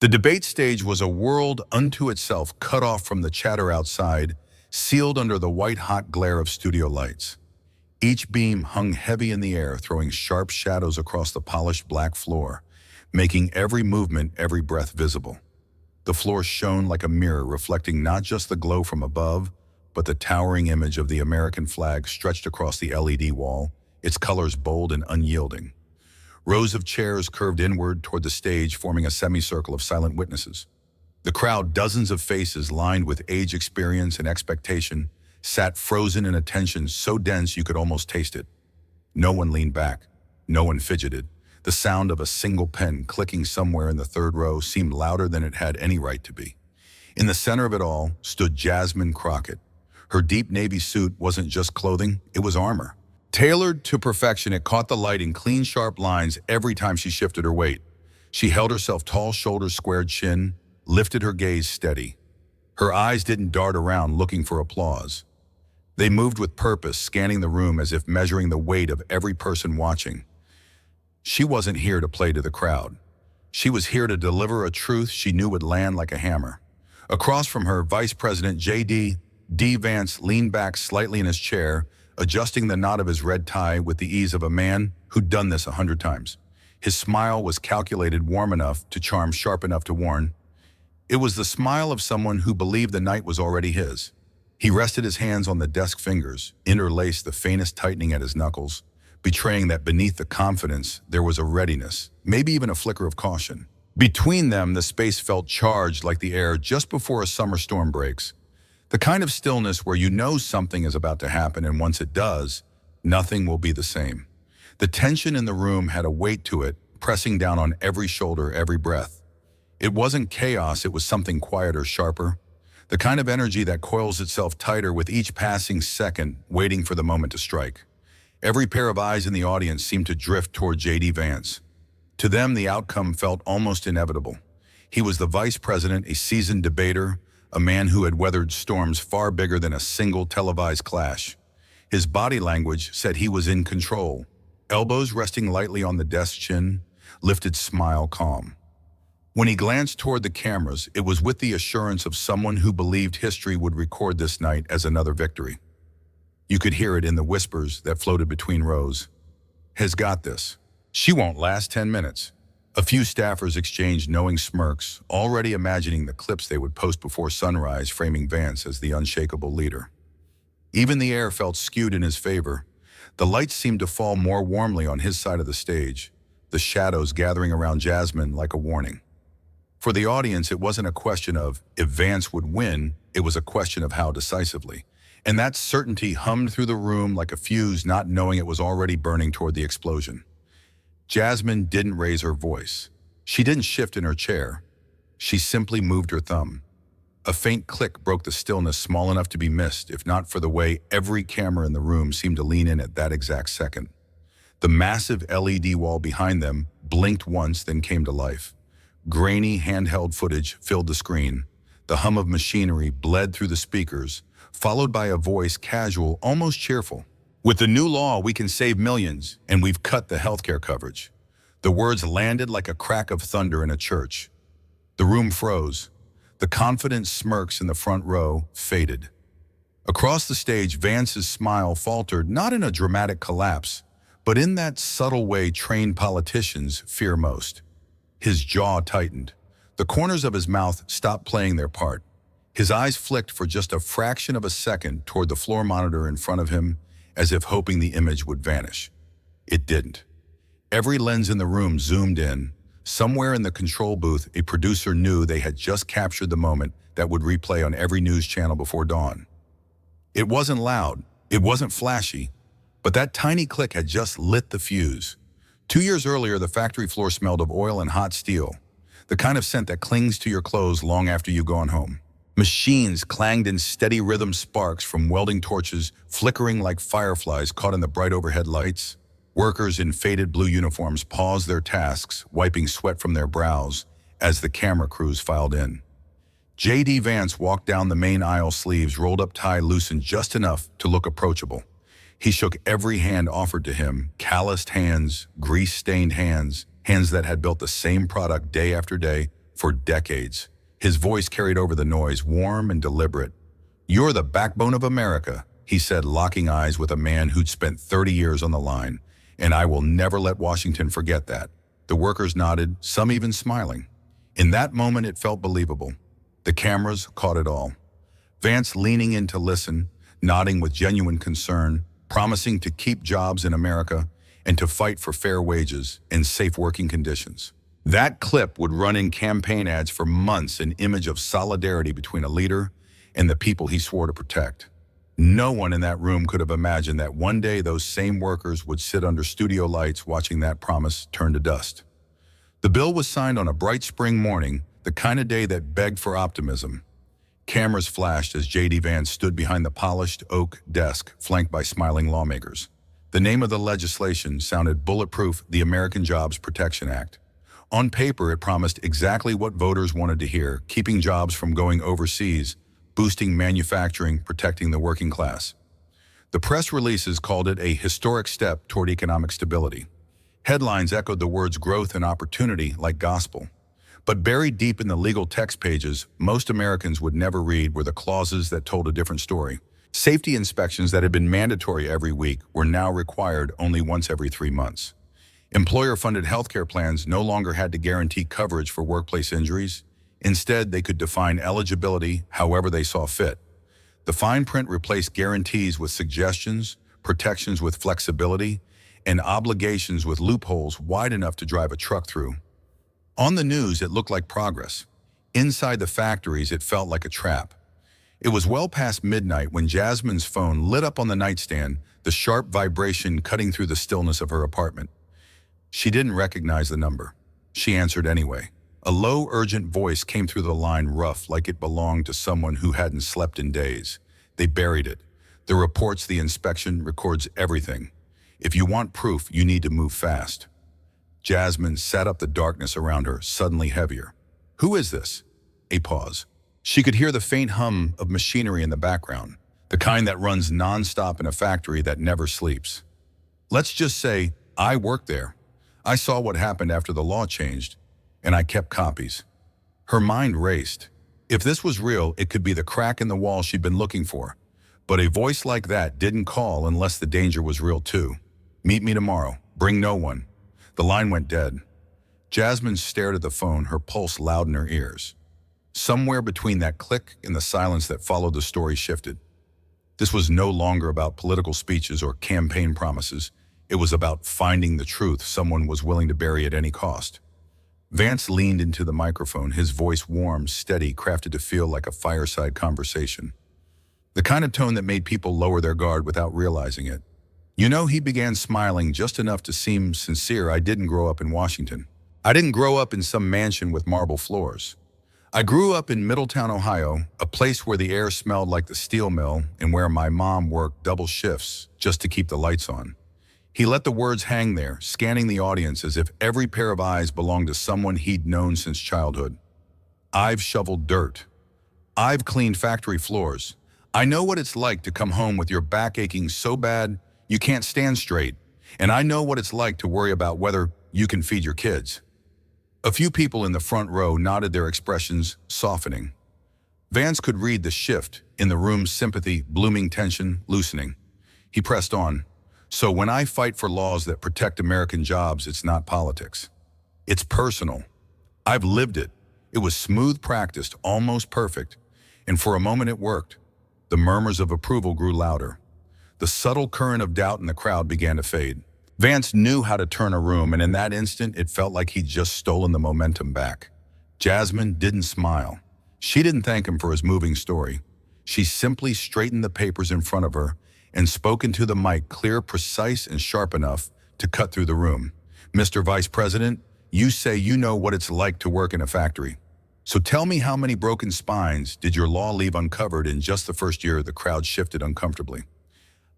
The debate stage was a world unto itself, cut off from the chatter outside, sealed under the white-hot glare of studio lights. Each beam hung heavy in the air, throwing sharp shadows across the polished black floor, making every movement, every breath visible. The floor shone like a mirror, reflecting not just the glow from above, but the towering image of the American flag stretched across the LED wall, its colors bold and unyielding. Rows of chairs curved inward toward the stage, forming a semicircle of silent witnesses. The crowd, dozens of faces lined with age, experience, and expectation, sat frozen in attention so dense you could almost taste it. No one leaned back. No one fidgeted. The sound of a single pen clicking somewhere in the third row seemed louder than it had any right to be. In the center of it all stood Jasmine Crockett. Her deep navy suit wasn't just clothing, it was armor. Tailored to perfection, it caught the light in clean, sharp lines every time she shifted her weight. She held herself tall, shoulders squared, chin, lifted her gaze steady. Her eyes didn't dart around looking for applause. They moved with purpose, scanning the room as if measuring the weight of every person watching. She wasn't here to play to the crowd. She was here to deliver a truth she knew would land like a hammer. Across from her, Vice President J.D. Vance leaned back slightly in his chair, adjusting the knot of his red tie with the ease of a man who'd done this 100 times. His smile was calculated, warm enough to charm, sharp enough to warn. It was the smile of someone who believed the night was already his. He rested his hands on the desk fingers, interlaced the faintest tightening at his knuckles, betraying that beneath the confidence there was a readiness, maybe even a flicker of caution. Between them, the space felt charged like the air just before a summer storm breaks. The kind of stillness where you know something is about to happen, and once it does, nothing will be the same. The tension in the room had a weight to it, pressing down on every shoulder, every breath. It wasn't chaos, it was something quieter, sharper. The kind of energy that coils itself tighter with each passing second, waiting for the moment to strike. Every pair of eyes in the audience seemed to drift toward J.D. Vance. To them, the outcome felt almost inevitable. He was the vice president, a seasoned debater, a man who had weathered storms far bigger than a single televised clash. His body language said he was in control. Elbows resting lightly on the desk chin, lifted smile calm. When he glanced toward the cameras, it was with the assurance of someone who believed history would record this night as another victory. You could hear it in the whispers that floated between rows. Has got this. She won't last 10 minutes. A few staffers exchanged knowing smirks, already imagining the clips they would post before sunrise, framing Vance as the unshakable leader. Even the air felt skewed in his favor. The lights seemed to fall more warmly on his side of the stage, the shadows gathering around Jasmine like a warning. For the audience, it wasn't a question of if Vance would win, it was a question of how decisively. And that certainty hummed through the room like a fuse, not knowing it was already burning toward the explosion. Jasmine didn't raise her voice. She didn't shift in her chair. She simply moved her thumb. A faint click broke the stillness, small enough to be missed, if not for the way every camera in the room seemed to lean in at that exact second. The massive LED wall behind them blinked once, then came to life. Grainy handheld footage filled the screen. The hum of machinery bled through the speakers, followed by a voice casual, almost cheerful. With the new law, we can save millions, and we've cut the healthcare coverage. The words landed like a crack of thunder in a church. The room froze. The confident smirks in the front row faded. Across the stage, Vance's smile faltered, not in a dramatic collapse, but in that subtle way trained politicians fear most. His jaw tightened. The corners of his mouth stopped playing their part. His eyes flicked for just a fraction of a second toward the floor monitor in front of him, as if hoping the image would vanish. It didn't. Every lens in the room zoomed in. Somewhere in the control booth, a producer knew they had just captured the moment that would replay on every news channel before dawn. It wasn't loud, it wasn't flashy, but that tiny click had just lit the fuse. 2 years earlier, the factory floor smelled of oil and hot steel, the kind of scent that clings to your clothes long after you've gone home. Machines clanged in steady rhythm, sparks from welding torches flickering like fireflies caught in the bright overhead lights. Workers in faded blue uniforms paused their tasks, wiping sweat from their brows as the camera crews filed in. J.D. Vance walked down the main aisle, sleeves rolled up, tie loosened just enough to look approachable. He shook every hand offered to him, calloused hands, grease-stained hands, hands that had built the same product day after day, for decades. His voice carried over the noise, warm and deliberate. "You're the backbone of America," he said, locking eyes with a man who'd spent 30 years on the line. "And I will never let Washington forget that." The workers nodded, some even smiling. In that moment, it felt believable. The cameras caught it all. Vance leaning in to listen, nodding with genuine concern, promising to keep jobs in America and to fight for fair wages and safe working conditions. That clip would run in campaign ads for months, an image of solidarity between a leader and the people he swore to protect. No one in that room could have imagined that one day those same workers would sit under studio lights watching that promise turn to dust. The bill was signed on a bright spring morning, the kind of day that begged for optimism. Cameras flashed as J.D. Vance stood behind the polished oak desk, flanked by smiling lawmakers. The name of the legislation sounded bulletproof: the American Jobs Protection Act. On paper, it promised exactly what voters wanted to hear: keeping jobs from going overseas, boosting manufacturing, protecting the working class. The press releases called it a historic step toward economic stability. Headlines echoed the words growth and opportunity like gospel. But buried deep in the legal text pages most Americans would never read were the clauses that told a different story. Safety inspections that had been mandatory every week were now required only once every 3 months. Employer-funded healthcare plans no longer had to guarantee coverage for workplace injuries. Instead, they could define eligibility however they saw fit. The fine print replaced guarantees with suggestions, protections with flexibility, and obligations with loopholes wide enough to drive a truck through. On the news, it looked like progress. Inside the factories, it felt like a trap. It was well past midnight when Jasmine's phone lit up on the nightstand, the sharp vibration cutting through the stillness of her apartment. She didn't recognize the number. She answered anyway. A low, urgent voice came through the line, rough, like it belonged to someone who hadn't slept in days. They buried it. The reports, the inspection, records everything. If you want proof, you need to move fast. Jasmine sat up, the darkness around her suddenly heavier. "Who is this?" A pause. She could hear the faint hum of machinery in the background, the kind that runs nonstop in a factory that never sleeps. "Let's just say I worked there. I saw what happened after the law changed, and I kept copies." Her mind raced. If this was real, it could be the crack in the wall she'd been looking for. But a voice like that didn't call unless the danger was real too. "Meet me tomorrow. Bring no one." The line went dead. Jasmine stared at the phone, her pulse loud in her ears. Somewhere between that click and the silence that followed, the story shifted. This was no longer about political speeches or campaign promises. It was about finding the truth someone was willing to bury at any cost. Vance leaned into the microphone, his voice warm, steady, crafted to feel like a fireside conversation. The kind of tone that made people lower their guard without realizing it. "You know," he began, smiling just enough to seem sincere, "I didn't grow up in Washington. I didn't grow up in some mansion with marble floors. I grew up in Middletown, Ohio, a place where the air smelled like the steel mill and where my mom worked double shifts just to keep the lights on." He let the words hang there, scanning the audience as if every pair of eyes belonged to someone he'd known since childhood. "I've shoveled dirt. I've cleaned factory floors. I know what it's like to come home with your back aching so bad you can't stand straight, and I know what it's like to worry about whether you can feed your kids." A few people in the front row nodded, their expressions softening. Vance could read the shift in the room's sympathy, blooming tension, loosening. He pressed on. "So when I fight for laws that protect American jobs, it's not politics. It's personal. I've lived it. It was smooth practiced, almost perfect, and for a moment it worked." The murmurs of approval grew louder. The subtle current of doubt in the crowd began to fade. Vance knew how to turn a room, and in that instant, it felt like he'd just stolen the momentum back. Jasmine didn't smile. She didn't thank him for his moving story. She simply straightened the papers in front of her and spoke into the mic, clear, precise, and sharp enough to cut through the room. "Mr. Vice President, you say you know what it's like to work in a factory. So tell me, how many broken spines did your law leave uncovered in just the first year?" The crowd shifted uncomfortably.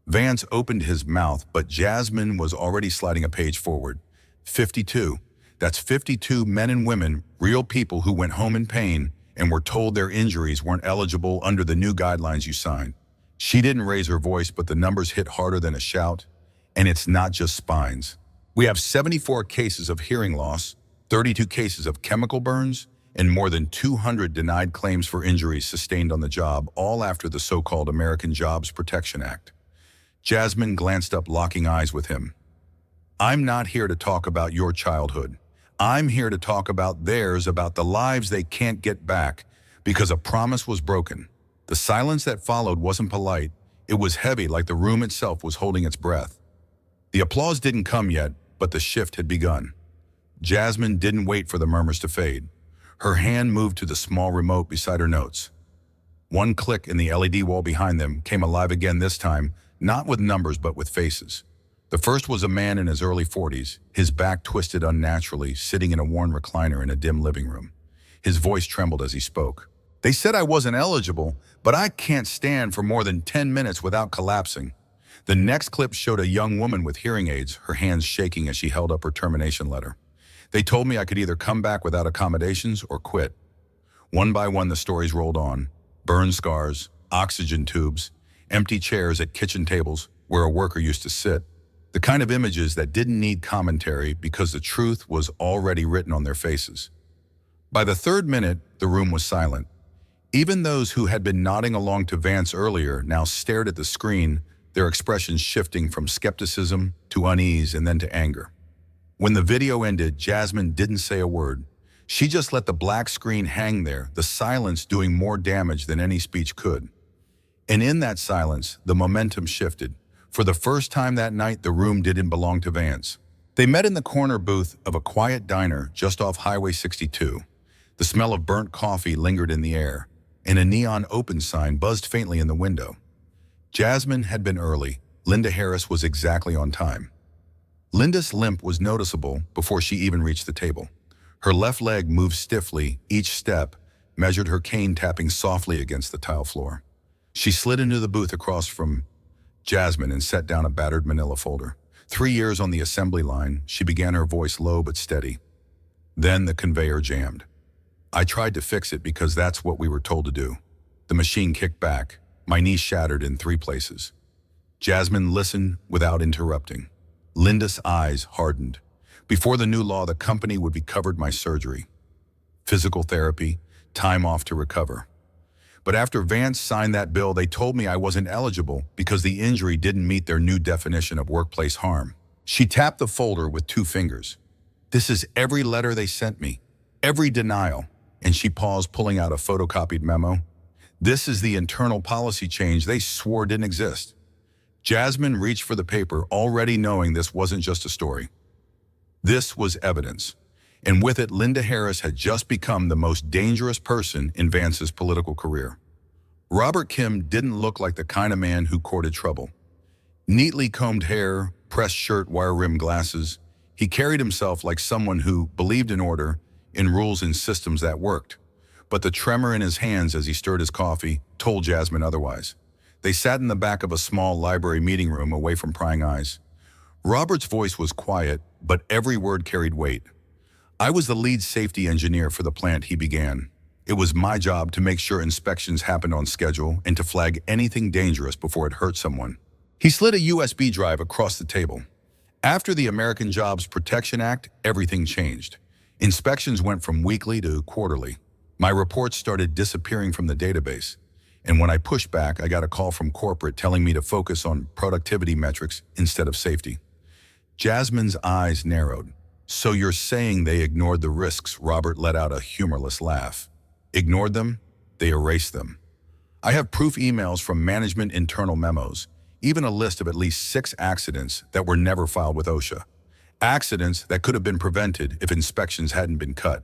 Vance opened his mouth, but Jasmine was already sliding a page forward. 52. That's 52 men and women, real people who went home in pain and were told their injuries weren't eligible under the new guidelines you signed. She didn't raise her voice, but the numbers hit harder than a shout. And it's not just spines. We have 74 cases of hearing loss, 32 cases of chemical burns, and more than 200 denied claims for injuries sustained on the job, all after the so-called American Jobs Protection Act. Jasmine glanced up, locking eyes with him. I'm not here to talk about your childhood. I'm here to talk about theirs, about the lives they can't get back because a promise was broken. The silence that followed wasn't polite. It was heavy, like the room itself was holding its breath. The applause didn't come yet, but the shift had begun. Jasmine didn't wait for the murmurs to fade. Her hand moved to the small remote beside her notes. One click and the LED wall behind them came alive again, this time not with numbers but with faces. The first was a man in his early 40s, his back twisted unnaturally, sitting in a worn recliner in a dim living room. His voice trembled as he spoke. They said I wasn't eligible, but I can't stand for more than 10 minutes without collapsing. The next clip showed a young woman with hearing aids, her hands shaking as she held up her termination letter. They told me I could either come back without accommodations or quit. One by one, the stories rolled on. Burn scars, oxygen tubes, empty chairs at kitchen tables where a worker used to sit. The kind of images that didn't need commentary because the truth was already written on their faces. By the third minute, the room was silent. Even those who had been nodding along to Vance earlier now stared at the screen, their expressions shifting from skepticism to unease and then to anger. When the video ended, Jasmine didn't say a word. She just let the black screen hang there, the silence doing more damage than any speech could. And in that silence, the momentum shifted. For the first time that night, the room didn't belong to Vance. They met in the corner booth of a quiet diner just off Highway 62. The smell of burnt coffee lingered in the air, and a neon open sign buzzed faintly in the window. Jasmine had been early. Linda Harris was exactly on time. Linda's limp was noticeable before she even reached the table. Her left leg moved stiffly. Each step measured her cane tapping softly against the tile floor. She slid into the booth across from Jasmine and set down a battered manila folder. 3 years on the assembly line, she began, her voice low but steady. Then the conveyor jammed. I tried to fix it because that's what we were told to do. The machine kicked back. My knee shattered in 3 places. Jasmine listened without interrupting. Linda's eyes hardened. Before the new law, the company would be covered my surgery, physical therapy, time off to recover. But after Vance signed that bill, they told me I wasn't eligible because the injury didn't meet their new definition of workplace harm. She tapped the folder with 2 fingers. This is every letter they sent me, every denial. And she paused, pulling out a photocopied memo. This is the internal policy change they swore didn't exist. Jasmine reached for the paper, already knowing this wasn't just a story. This was evidence. And with it, Linda Harris had just become the most dangerous person in Vance's political career. Robert Kim didn't look like the kind of man who courted trouble. Neatly combed hair, pressed shirt, wire-rimmed glasses, he carried himself like someone who believed in order, in rules and systems that worked. But the tremor in his hands as he stirred his coffee told Jasmine otherwise. They sat in the back of a small library meeting room away from prying eyes. Robert's voice was quiet, but every word carried weight. I was the lead safety engineer for the plant, he began. It was my job to make sure inspections happened on schedule and to flag anything dangerous before it hurt someone. He slid a USB drive across the table. After the American Jobs Protection Act, everything changed. Inspections went from weekly to quarterly. My reports started disappearing from the database. And when I pushed back, I got a call from corporate telling me to focus on productivity metrics instead of safety. Jasmine's eyes narrowed. So you're saying they ignored the risks? Robert let out a humorless laugh. Ignored them? They erased them. I have proof emails from management internal memos, even a list of at least 6 accidents that were never filed with OSHA. Accidents that could have been prevented if inspections hadn't been cut.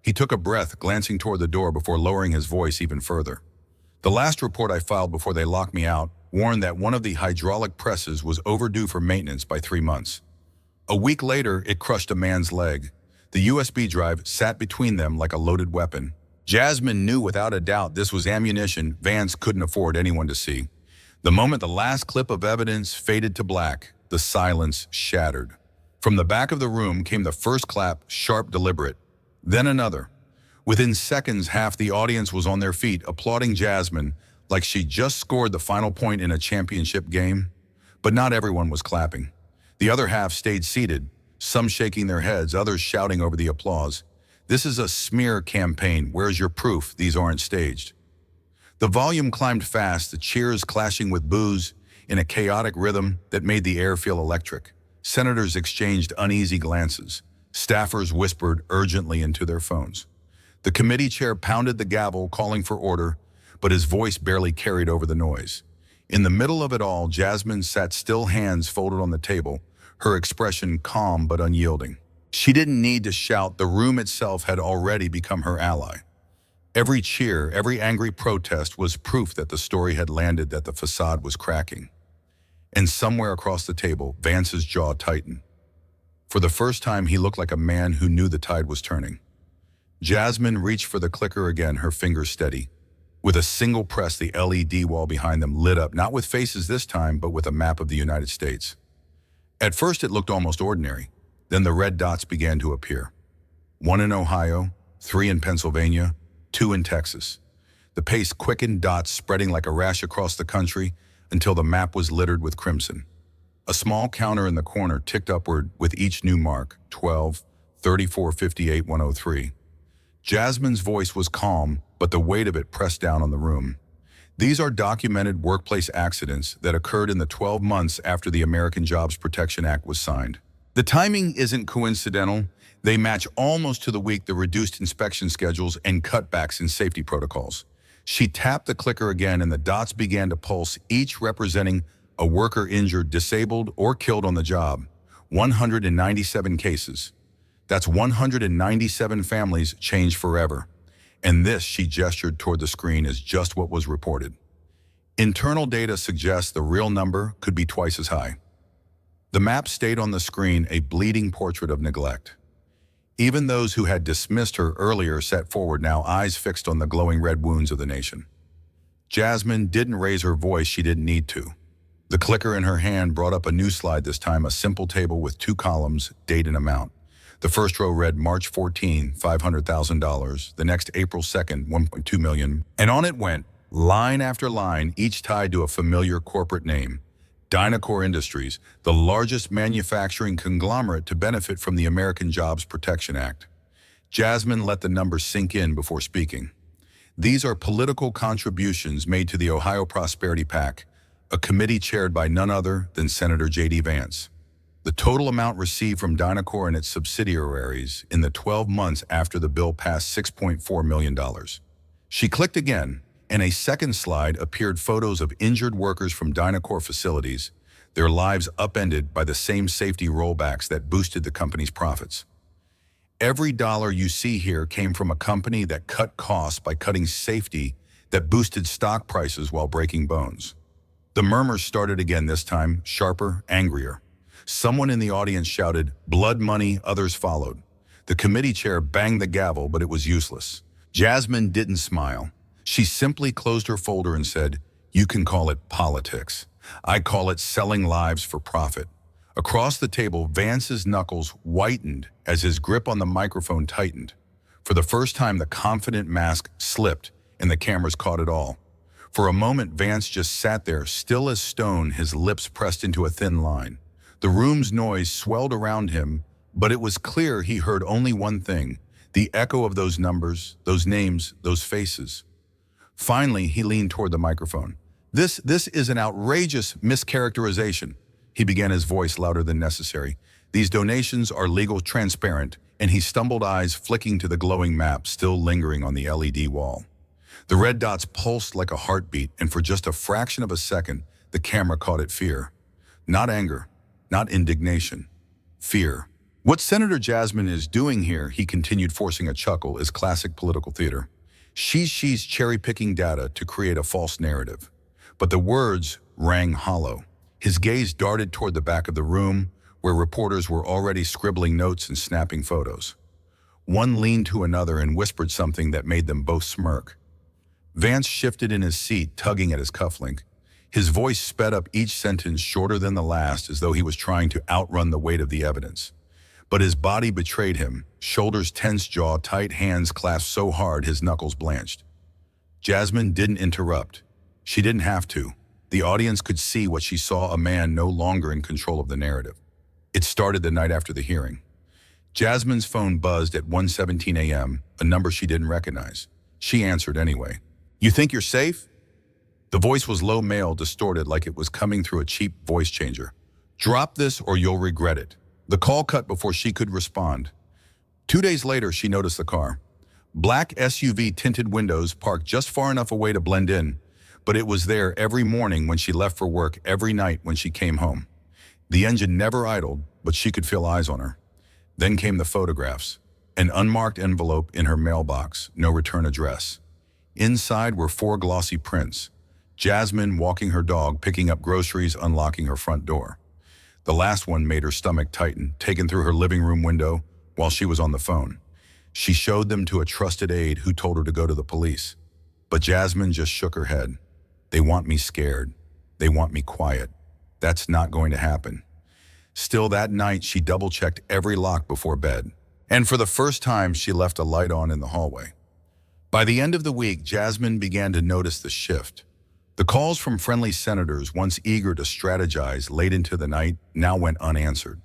He took a breath, glancing toward the door before lowering his voice even further. The last report I filed before they locked me out warned that one of the hydraulic presses was overdue for maintenance by 3 months. A week later, it crushed a man's leg. The USB drive sat between them like a loaded weapon. Jasmine knew without a doubt this was ammunition Vance couldn't afford anyone to see. The moment the last clip of evidence faded to black, the silence shattered. From the back of the room came the first clap, sharp, deliberate. Then another. Within seconds, half the audience was on their feet, applauding Jasmine like she just scored the final point in a championship game. But not everyone was clapping. The other half stayed seated, some shaking their heads, others shouting over the applause. This is a smear campaign. Where's your proof these aren't staged? The volume climbed fast, the cheers clashing with boos in a chaotic rhythm that made the air feel electric. Senators exchanged uneasy glances. Staffers whispered urgently into their phones. The committee chair pounded the gavel, calling for order, but his voice barely carried over the noise. In the middle of it all, Jasmine sat still, hands folded on the table, her expression calm but unyielding. She didn't need to shout. The room itself had already become her ally. Every cheer, every angry protest was proof that the story had landed, that the facade was cracking. And somewhere across the table, Vance's jaw tightened. For the first time, he looked like a man who knew the tide was turning. Jasmine reached for the clicker again, her fingers steady. With a single press, the LED wall behind them lit up, not with faces this time, but with a map of the United States. At first, it looked almost ordinary. Then the red dots began to appear. 1 in Ohio, 3 in Pennsylvania, 2 in Texas. The pace quickened, dots spreading like a rash across the country until the map was littered with crimson. A small counter in the corner ticked upward with each new mark: 12, 34, 58, 103. Jasmine's voice was calm, but the weight of it pressed down on the room. These are documented workplace accidents that occurred in the 12 months after the American Jobs Protection Act was signed. The timing isn't coincidental. They match almost to the week the reduced inspection schedules and cutbacks in safety protocols. She tapped the clicker again and the dots began to pulse, each representing a worker injured, disabled, or killed on the job. 197 cases. That's 197 families changed forever. And this, she gestured toward the screen, is just what was reported. Internal data suggests the real number could be twice as high. The map stayed on the screen, a bleeding portrait of neglect. Even those who had dismissed her earlier sat forward now, eyes fixed on the glowing red wounds of the nation. Jasmine didn't raise her voice. She didn't need to. The clicker in her hand brought up a new slide, this time a simple table with 2 columns, date and amount. The first row read March 14, $500,000. The next, April 2nd, $1.2 million. And on it went, line after line, each tied to a familiar corporate name. Dynacore Industries, the largest manufacturing conglomerate to benefit from the American Jobs Protection Act. Jasmine let the numbers sink in before speaking. These are political contributions made to the Ohio Prosperity PAC, a committee chaired by none other than Senator J.D. Vance. The total amount received from Dynacore and its subsidiaries in the 12 months after the bill passed, $6.4 million. She clicked again, and a second slide appeared, photos of injured workers from Dynacore facilities, their lives upended by the same safety rollbacks that boosted the company's profits. Every dollar you see here came from a company that cut costs by cutting safety, that boosted stock prices while breaking bones. The murmurs started again, this time sharper, angrier. Someone in the audience shouted, "Blood money," others followed. The committee chair banged the gavel, but it was useless. Jasmine didn't smile. She simply closed her folder and said, "You can call it politics. I call it selling lives for profit." Across the table, Vance's knuckles whitened as his grip on the microphone tightened. For the first time, the confident mask slipped, and the cameras caught it all. For a moment, Vance just sat there, still as stone, his lips pressed into a thin line. The room's noise swelled around him, but it was clear he heard only one thing: the echo of those numbers, those names, those faces. Finally, he leaned toward the microphone. This is an outrageous mischaracterization," he began, his voice louder than necessary. "These donations are legal, transparent," and he stumbled, eyes flicking to the glowing map still lingering on the LED wall. The red dots pulsed like a heartbeat, and for just a fraction of a second, the camera caught it: fear. Not anger, not indignation, fear. What Senator Jasmine is doing here, he continued, forcing a chuckle, is classic political theater. She's cherry-picking data to create a false narrative. But the words rang hollow. His gaze darted toward the back of the room, where reporters were already scribbling notes and snapping photos. One leaned to another and whispered something that made them both smirk. Vance shifted in his seat, tugging at his cufflink. His voice sped up, each sentence shorter than the last, as though he was trying to outrun the weight of the evidence. But his body betrayed him, shoulders tense, jaw tight, hands clasped so hard his knuckles blanched. Jasmine didn't interrupt. She didn't have to. The audience could see what she saw: a man no longer in control of the narrative. It started the night after the hearing. Jasmine's phone buzzed at 1:17 a.m., a number she didn't recognize. She answered anyway. "You think you're safe?" The voice was low male, distorted like it was coming through a cheap voice changer. "Drop this or you'll regret it." The call cut before she could respond. 2 days later, she noticed the car. Black SUV tinted windows parked just far enough away to blend in, but it was there every morning when she left for work, every night when she came home. The engine never idled, but she could feel eyes on her. Then came the photographs. An unmarked envelope in her mailbox, no return address. Inside were 4 glossy prints. Jasmine walking her dog, picking up groceries, unlocking her front door. The last one made her stomach tighten, taken through her living room window while she was on the phone. She showed them to a trusted aide who told her to go to the police. But Jasmine just shook her head. "They want me scared. They want me quiet. That's not going to happen." Still, that night, she double-checked every lock before bed. And for the first time, she left a light on in the hallway. By the end of the week, Jasmine began to notice the shift. The calls from friendly senators, once eager to strategize late into the night, now went unanswered.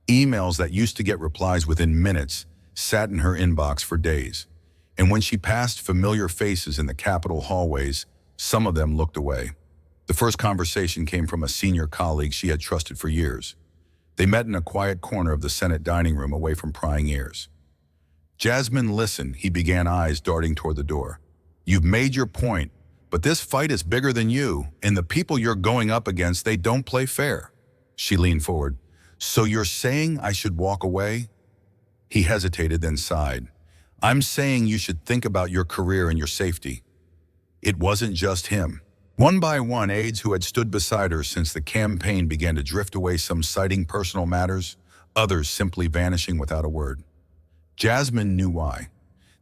Emails that used to get replies within minutes sat in her inbox for days. And when she passed familiar faces in the Capitol hallways, some of them looked away. The first conversation came from a senior colleague she had trusted for years. They met in a quiet corner of the Senate dining room away from prying ears. "Jasmine, listen," he began, eyes darting toward the door. "You've made your point, but this fight is bigger than you, and the people you're going up against, they don't play fair." She leaned forward. "So you're saying I should walk away?" He hesitated, then sighed. "I'm saying you should think about your career and your safety." It wasn't just him. One by one, aides who had stood beside her since the campaign began to drift away, some citing personal matters, others simply vanishing without a word. Jasmine knew why.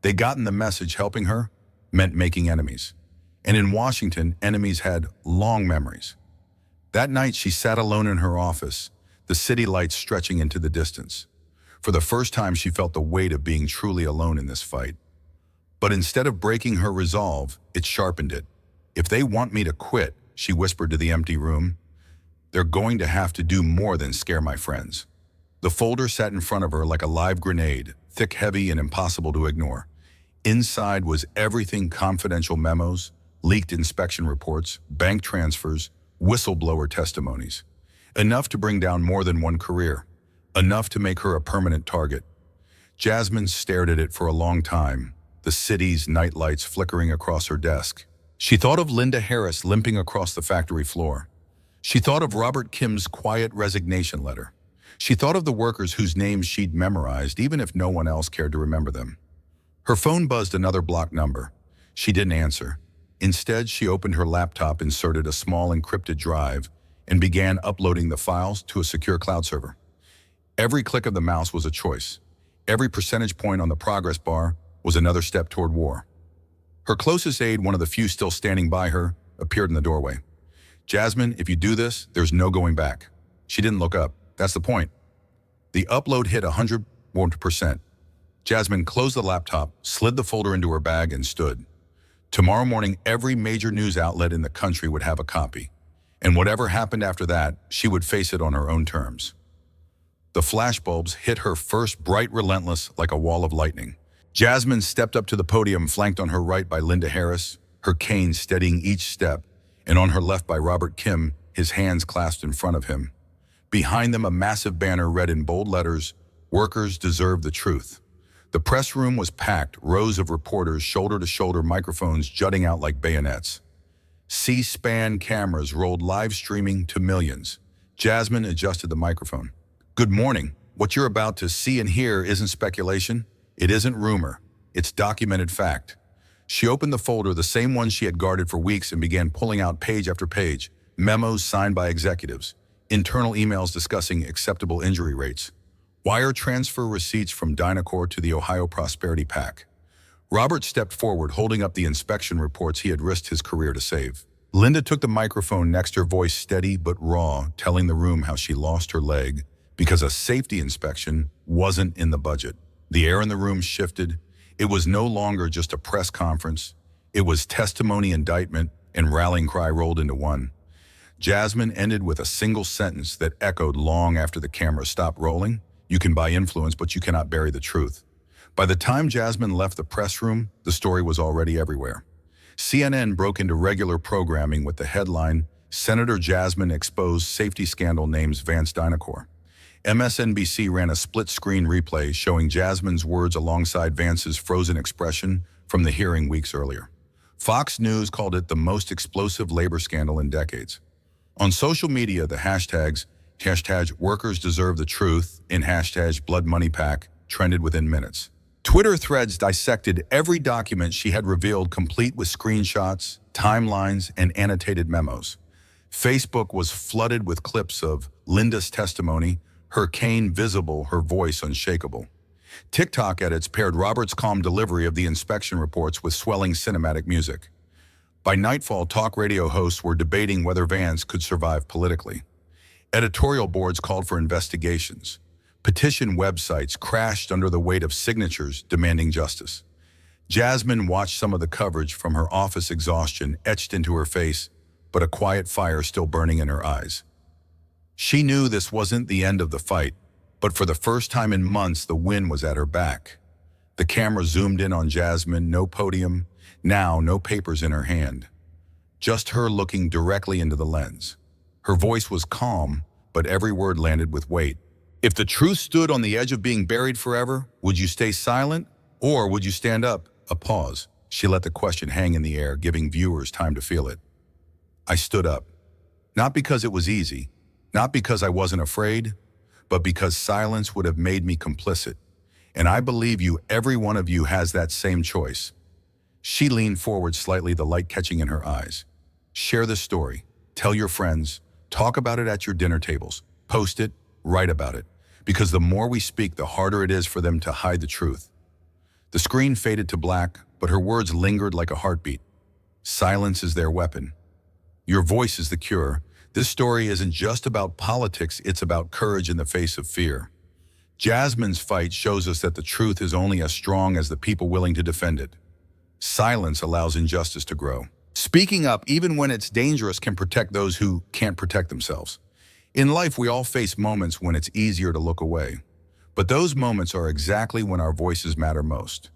They'd gotten the message helping her meant making enemies. And in Washington, enemies had long memories. That night, she sat alone in her office, the city lights stretching into the distance. For the first time, she felt the weight of being truly alone in this fight. But instead of breaking her resolve, it sharpened it. "If they want me to quit," she whispered to the empty room, "they're going to have to do more than scare my friends." The folder sat in front of her like a live grenade, thick, heavy, and impossible to ignore. Inside was everything: confidential memos, leaked inspection reports, bank transfers, whistleblower testimonies. Enough to bring down more than one career. Enough to make her a permanent target. Jasmine stared at it for a long time, the city's nightlights flickering across her desk. She thought of Linda Harris limping across the factory floor. She thought of Robert Kim's quiet resignation letter. She thought of the workers whose names she'd memorized, even if no one else cared to remember them. Her phone buzzed another blocked number. She didn't answer. Instead, she opened her laptop, inserted a small encrypted drive, and began uploading the files to a secure cloud server. Every click of the mouse was a choice. Every percentage point on the progress bar was another step toward war. Her closest aide, one of the few still standing by her, appeared in the doorway. "Jasmine, if you do this, there's no going back." She didn't look up. That's the point. The upload hit 100%. Jasmine closed the laptop, slid the folder into her bag, and stood. Tomorrow morning, every major news outlet in the country would have a copy. And whatever happened after that, she would face it on her own terms. The flashbulbs hit her first, bright, relentless, like a wall of lightning. Jasmine stepped up to the podium, flanked on her right by Linda Harris, her cane steadying each step, and on her left by Robert Kim, his hands clasped in front of him. Behind them, a massive banner read in bold letters, "Workers deserve the truth." The press room was packed, rows of reporters, shoulder to shoulder, microphones jutting out like bayonets. C-SPAN cameras rolled live streaming to millions. Jasmine adjusted the microphone. "Good morning. What you're about to see and hear isn't speculation. It isn't rumor. It's documented fact." She opened the folder, the same one she had guarded for weeks, and began pulling out page after page, memos signed by executives, internal emails discussing acceptable injury rates, wire transfer receipts from Dynacor to the Ohio Prosperity PAC. Robert stepped forward, holding up the inspection reports he had risked his career to save. Linda took the microphone next, her voice steady but raw, telling the room how she lost her leg because a safety inspection wasn't in the budget. The air in the room shifted. It was no longer just a press conference. It was testimony, indictment, and rallying cry rolled into one. Jasmine ended with a single sentence that echoed long after the camera stopped rolling. You can buy influence, but you cannot bury the truth. By the time Jasmine left the press room, the story was already everywhere. CNN broke into regular programming with the headline, Senator Jasmine exposed safety scandal names Vance. MSNBC ran a split-screen replay showing Jasmine's words alongside Vance's frozen expression from the hearing weeks earlier. Fox News called it the most explosive labor scandal in decades. On social media, the hashtags #workers deserve the truth and #bloodmoneypack trended within minutes. Twitter threads dissected every document she had revealed, complete with screenshots, timelines, and annotated memos. Facebook was flooded with clips of Linda's testimony, her cane visible, her voice unshakable. TikTok edits paired Robert's calm delivery of the inspection reports with swelling cinematic music. By nightfall, talk radio hosts were debating whether Vance could survive politically. Editorial boards called for investigations. Petition websites crashed under the weight of signatures demanding justice. Jasmine watched some of the coverage from her office, exhaustion etched into her face, but a quiet fire still burning in her eyes. She knew this wasn't the end of the fight, but for the first time in months, the wind was at her back. The camera zoomed in on Jasmine, no podium, now no papers in her hand. Just her looking directly into the lens. Her voice was calm, but every word landed with weight. If the truth stood on the edge of being buried forever, would you stay silent or would you stand up? A pause. She let the question hang in the air, giving viewers time to feel it. I stood up. Not because it was easy, not because I wasn't afraid, but because silence would have made me complicit. And I believe every one of you has that same choice. She leaned forward slightly, the light catching in her eyes. Share the story. Tell your friends. Talk about it at your dinner tables. Post it. Write about it. Because the more we speak, the harder it is for them to hide the truth. The screen faded to black, but her words lingered like a heartbeat. Silence is their weapon. Your voice is the cure. This story isn't just about politics, it's about courage in the face of fear. Jasmine's fight shows us that the truth is only as strong as the people willing to defend it. Silence allows injustice to grow. Speaking up, even when it's dangerous, can protect those who can't protect themselves. In life, we all face moments when it's easier to look away. But those moments are exactly when our voices matter most.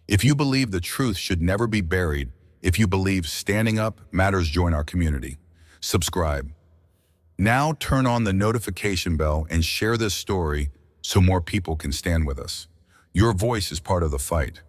If you believe the truth should never be buried, if you believe standing up matters, join our community. Subscribe. Now turn on the notification bell and share this story so more people can stand with us. Your voice is part of the fight.